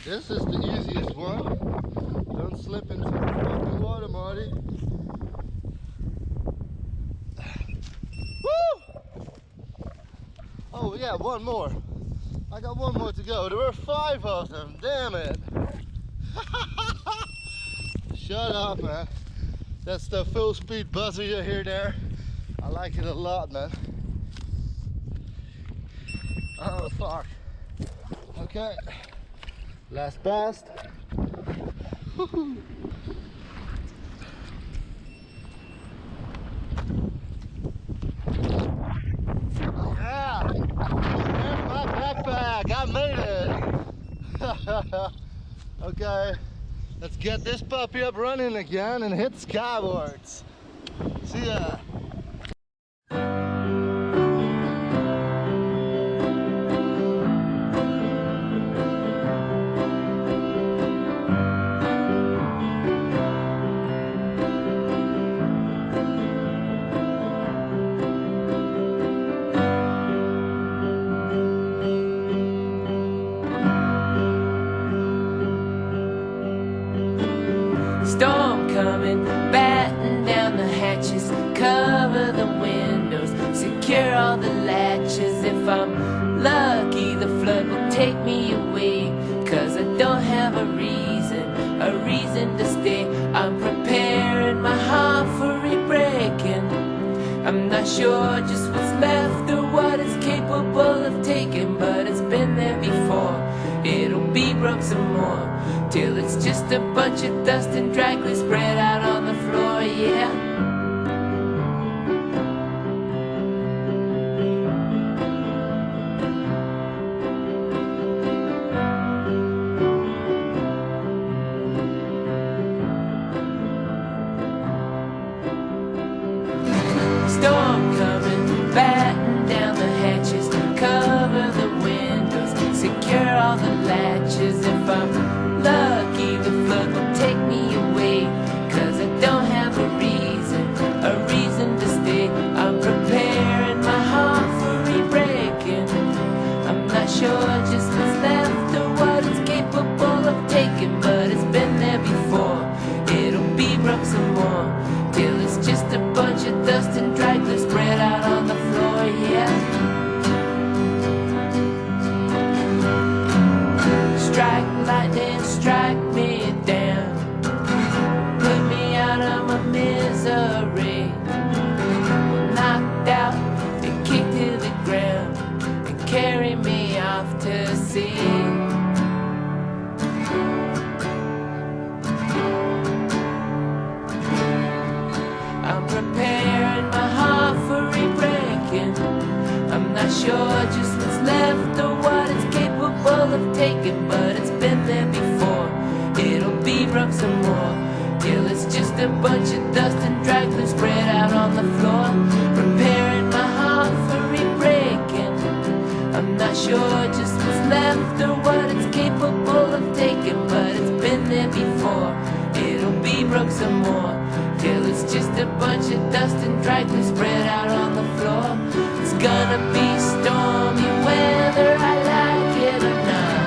This is the easiest one. Don't slip into the fucking water, Marty. Woo! Oh yeah, one more. I got one more to go. There were 5 of them, damn it. Shut up, man. That's the full speed buzzer you hear there. I like it a lot, man. Oh fuck. Okay. Last cast. Yeah! There's my backpack! I made it! Okay, let's get this puppy up running again and hit skywards. See ya! Storm coming, batten down the hatches, cover the windows, secure all the latches. If I'm lucky, the flood will take me away, 'cause I don't have a reason to stay. I'm preparing my heart for re-breaking. I'm not sure just what's left or what it's capable of taking, but it's been there before. It'll be broke some more, till it's just a bunch of dust and dragglers spread out on the floor, yeah. Storm coming, batten down the hatches, cover the windows, secure all the latches. If I'm lucky, the flood will take me away, 'cause I don't have a reason to stay. I'm preparing my heart for re-breaking. I'm not sure just what's left or what it's capable of taking, but it's been there before. It'll be broke some more, till it's just a bunch of dust and dragglers spread out on the floor, yeah. Strike lightning, strike me down, put me out of my misery. Knocked out and kicked to the ground and carry me off to sea. I'm preparing my heart for re-breaking. I'm not sure just what's left or what it's capable of taking, but it's been there before. It'll be broke some more, till it's just a bunch of dust and dragglers spread out on the floor. Preparing my heart for re-breaking. I'm not sure just what's left or what it's capable of taking, but it's been there before. It'll be broke some more, till it's just a bunch of dust and dragglers spread out on the floor. It's gonna be stormy weather, I like it or not.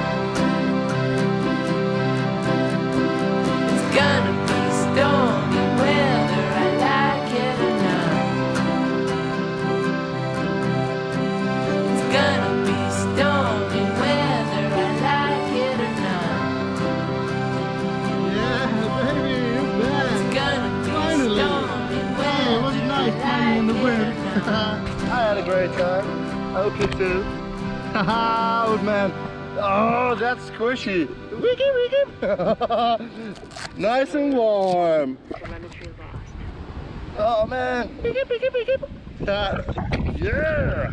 It's gonna be stormy weather, I like it or not. It's gonna be stormy weather, I like it or not. Yeah, baby, you're back. It's gonna be Finally. stormy It weather, was nice I playing in the like wind. it or not. I had a great time. I hope you too. Haha, old man. Oh, that's squishy. Wiggy, wiggy. Nice and warm. Oh man. Yeah.